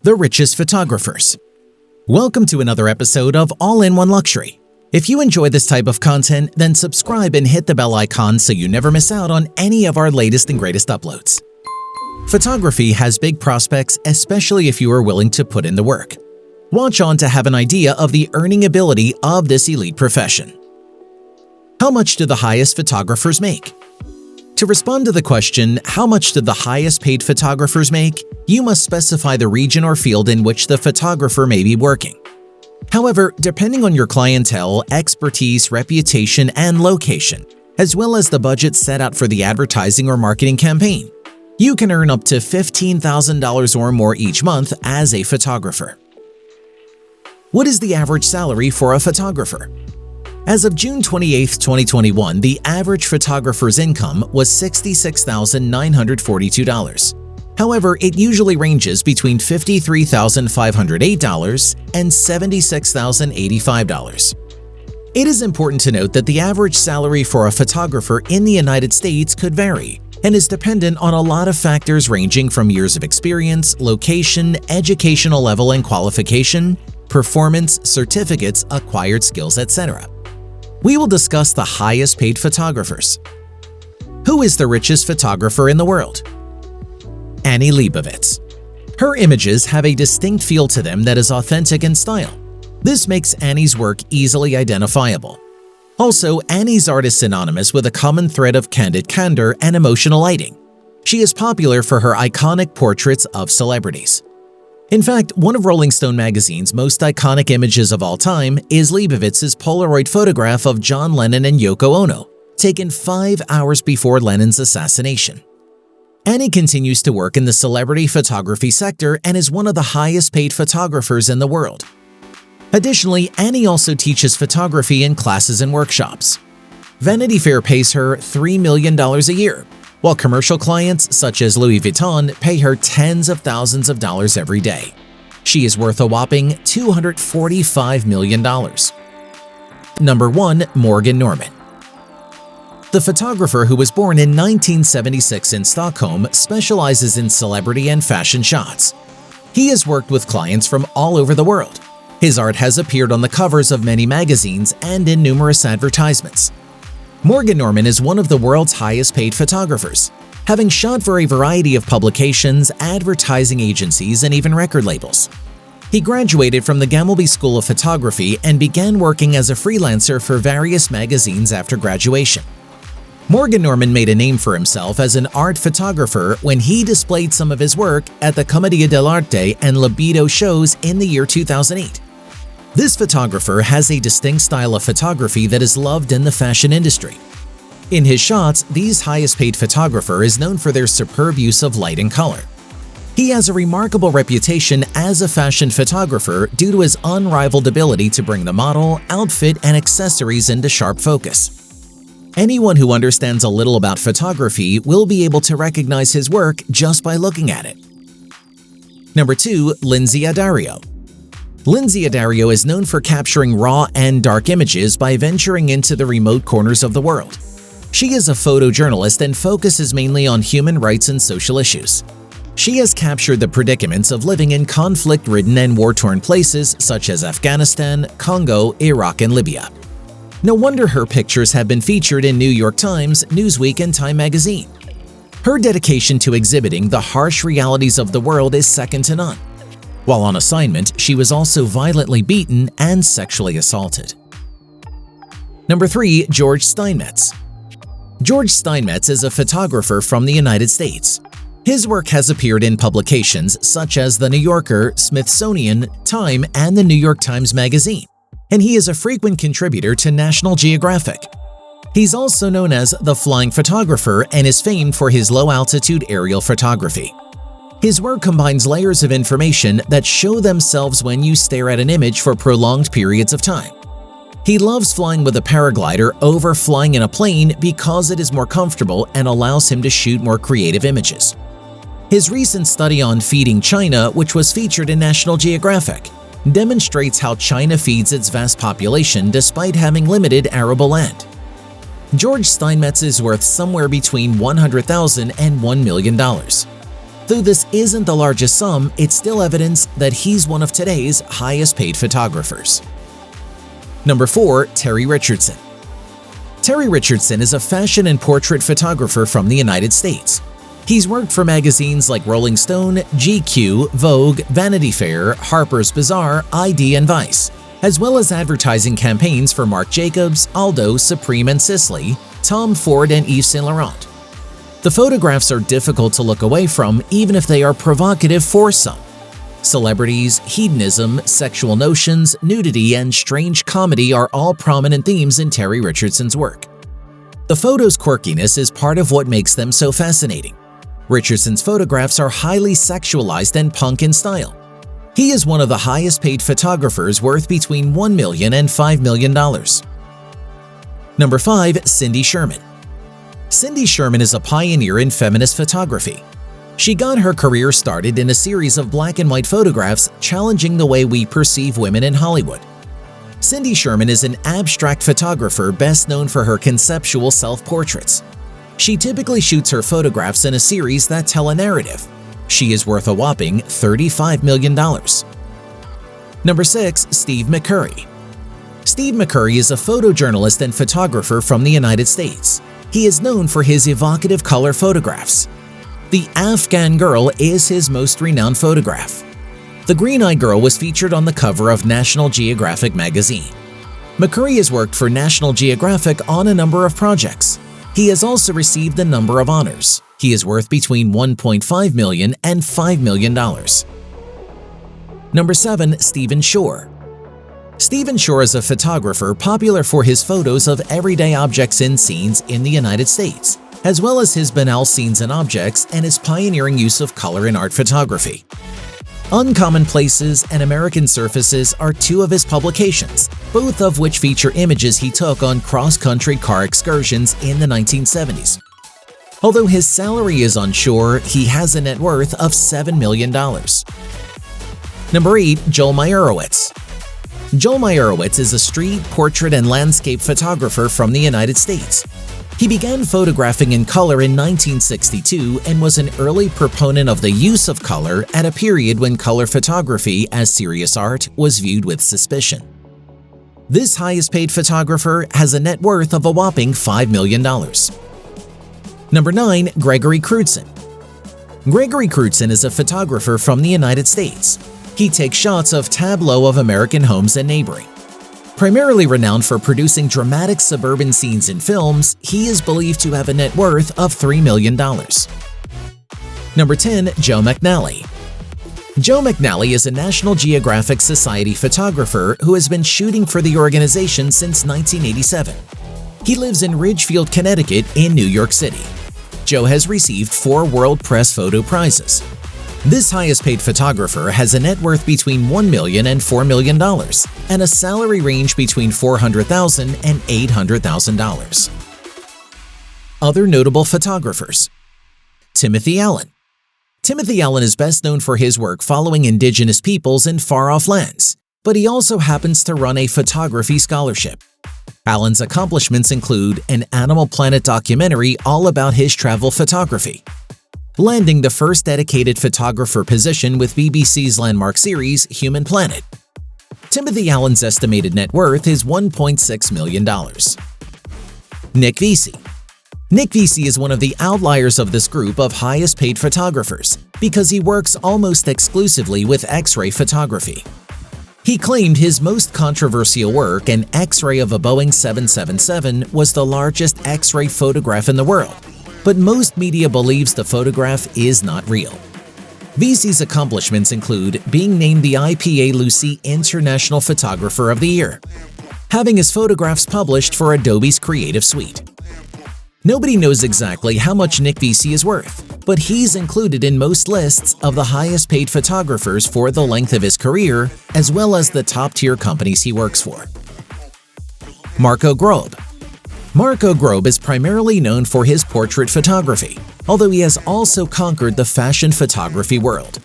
The Richest Photographers. Welcome to another episode of All-in-One Luxury. If you enjoy this type of content, then subscribe and hit the bell icon so you never miss out on any of our latest and greatest uploads. Photography has big prospects, especially if you are willing to put in the work. Watch on to have an idea of the earning ability of this elite profession. How much do the highest photographers make? To respond to the question, how much do the highest paid photographers make, you must specify the region or field in which the photographer may be working. However, depending on your clientele, expertise, reputation, and location, as well as the budget set out for the advertising or marketing campaign, you can earn up to $15,000 or more each month as a photographer. What is the average salary for a photographer? As of June 28, 2021, the average photographer's income was $66,942. However, it usually ranges between $53,508 and $76,085. It is important to note that the average salary for a photographer in the United States could vary and is dependent on a lot of factors ranging from years of experience, location, educational level and qualification, performance, certificates, acquired skills, etc. We will discuss the highest paid photographers. Who is the richest photographer in the world? 𝐤𝐤𝐤𝐤 𝐸. Her images have a distinct feel to them that is authentic in style. This makes Annie's work easily identifiable. Also, Annie's art is synonymous with a common thread of candid candor and emotional lighting. She is popular for her iconic portraits of celebrities. In fact, one of Rolling Stone magazine's most iconic images of all time is Leibovitz's Polaroid photograph of John Lennon and Yoko Ono, taken 5 hours before Lennon's assassination. Annie continues to work in the celebrity photography sector and is one of the highest paid photographers in the world. Additionally, Annie also teaches photography in classes and workshops. Vanity Fair pays her $3 million a year, while commercial clients such as Louis Vuitton pay her tens of thousands of dollars every day. She is worth a whopping $245 million. Number 1. Morgan Norman. The photographer who was born in 1976 in Stockholm specializes in celebrity and fashion shots. He has worked with clients from all over the world. His art has appeared on the covers of many magazines and in numerous advertisements. Morgan Norman is one of the world's highest paid photographers, having shot for a variety of publications, advertising agencies, and even record labels. He graduated from the 𝐤𝐤𝐤𝐸 School of Photography and began working as a freelancer for various magazines after graduation. Morgan Norman made a name for himself as an art photographer when he displayed some of his work at the Commedia dell'arte and Libido shows in the year 2008. This photographer has a distinct style of photography that is loved in the fashion industry. In his shots, this highest-paid photographer is known for their superb use of light and color. He has a remarkable reputation as a fashion photographer due to his unrivaled ability to bring the model, outfit, and accessories into sharp focus. Anyone who understands a little about photography will be able to recognize his work just by looking at it. Number 2. 𝐦𝐨𝐬𝐬 𝐸. 𝐦𝐨𝐬𝐬 𝐸 is known for capturing raw and dark images by venturing into the remote corners of the world. She is a photojournalist and focuses mainly on human rights and social issues. She has captured the predicaments of living in conflict-ridden and war-torn places such as Afghanistan, Congo, Iraq, and Libya. No wonder her pictures have been featured in New York Times, Newsweek, and Time magazine. Her dedication to exhibiting the harsh realities of the world is second to none. While on assignment, she was also violently beaten and sexually assaulted. Number 3. George Steinmetz. George Steinmetz is a photographer from the United States. His work has appeared in publications such as The New Yorker, Smithsonian, Time, and the New York Times magazine, and he is a frequent contributor to National Geographic. He's also known as the Flying Photographer and is famed for his low-altitude aerial photography. His work combines layers of information that show themselves when you stare at an image for prolonged periods of time. He loves flying with a paraglider over flying in a plane because it is more comfortable and allows him to shoot more creative images. His recent study on feeding China, which was featured in National Geographic, demonstrates how China feeds its vast population despite having limited arable land. George Steinmetz is worth somewhere between $100,000 and $1 million. Though this isn't the largest sum, it's still evidence that he's one of today's highest-paid photographers. Number 4. Terry Richardson. Terry Richardson is a fashion and portrait photographer from the United States. He's worked for magazines like Rolling Stone, GQ, Vogue, Vanity Fair, Harper's Bazaar, ID, and Vice, as well as advertising campaigns for Marc Jacobs, Aldo, Supreme and Sisley, Tom Ford, and Yves Saint Laurent. The photographs are difficult to look away from even if they are provocative for some. Celebrities, hedonism, sexual notions, nudity, and strange comedy are all prominent themes in Terry Richardson's work. The photos' quirkiness is part of what makes them so fascinating. Richardson's photographs are highly sexualized and punk in style. He is one of the highest-paid photographers, worth between $1 million and $5 million. Number 5. Cindy Sherman. Cindy Sherman is a pioneer in feminist photography. She got her career started in a series of black and white photographs challenging the way we perceive women in Hollywood. Cindy Sherman is an abstract photographer best known for her conceptual self-portraits. She typically shoots her photographs in a series that tell a narrative. She is worth a whopping $35 million. Number 6. Steve McCurry. Steve McCurry is a photojournalist and photographer from the United States. He is known for his evocative color photographs. The Afghan Girl is his most renowned photograph. The green-eyed girl was featured on the cover of National Geographic magazine. McCurry has worked for National Geographic on a number of projects. He has also received a number of honors. He is worth between $1.5 million and $5 million. Number 7. Stephen Shore. Stephen Shore is a photographer popular for his photos of everyday objects and scenes in the United States, as well as his banal scenes and objects and his pioneering use of color in art photography. Uncommon Places and American Surfaces are two of his publications, both of which feature images he took on cross-country car excursions in the 1970s. Although his salary is unsure, he has a net worth of $7 million. Number 8. Joel Meyerowitz. Joel Meyerowitz is a street, portrait, and landscape photographer from the United States. He began photographing in color in 1962 and was an early proponent of the use of color at a period when color photography as serious art was viewed with suspicion. This highest-paid photographer has a net worth of a whopping $5 million. Number 9. Gregory Crutzen. Gregory Crutzen is a photographer from the United States. He takes shots of tableau of American homes and neighboring. Primarily renowned for producing dramatic suburban scenes in films, he is believed to have a net worth of $3 million. Number 10. Joe McNally. Joe McNally is a National Geographic Society photographer who has been shooting for the organization since 1987. He lives in Ridgefield, Connecticut in New York City. Joe has received 4 World Press Photo Prizes. This highest-paid photographer has a net worth between $1 million and $4 million and a salary range between $400,000 and $800,000. Other notable photographers. Timothy Allen. Timothy Allen is best known for his work following indigenous peoples in far-off lands, but he also happens to run a photography scholarship. Allen's accomplishments include an Animal Planet documentary all about his travel photography, landing the first dedicated photographer position with BBC's landmark series Human Planet. Timothy Allen's estimated net worth is $1.6 million. Nick Vesey. Nick Vesey is one of the outliers of this group of highest-paid photographers because he works almost exclusively with X-ray photography. He claimed his most controversial work, an X-ray of a Boeing 777, was the largest X-ray photograph in the world, but most media believes the photograph is not real. Vesey's accomplishments include being named the IPA-Lucy International Photographer of the Year, having his photographs published for Adobe's Creative Suite. Nobody knows exactly how much Nick Vesey is worth, but he's included in most lists of the highest-paid photographers for the length of his career, as well as the top-tier companies he works for. Marco Grob. Marco Grob is primarily known for his portrait photography, although he has also conquered the fashion photography world.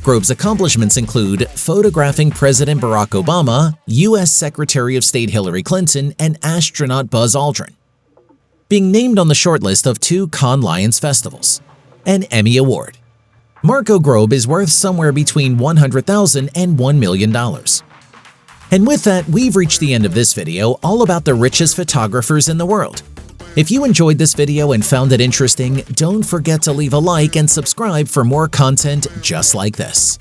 Grob's accomplishments include photographing President Barack Obama, U.S. Secretary of State Hillary Clinton, and astronaut Buzz Aldrin, being named on the shortlist of 2 Cannes Lions festivals, an Emmy Award, Marco Grob is worth somewhere between $100,000 and $1 million. And with that, we've reached the end of this video all about the richest photographers in the world. If you enjoyed this video and found it interesting, don't forget to leave a like and subscribe for more content just like this.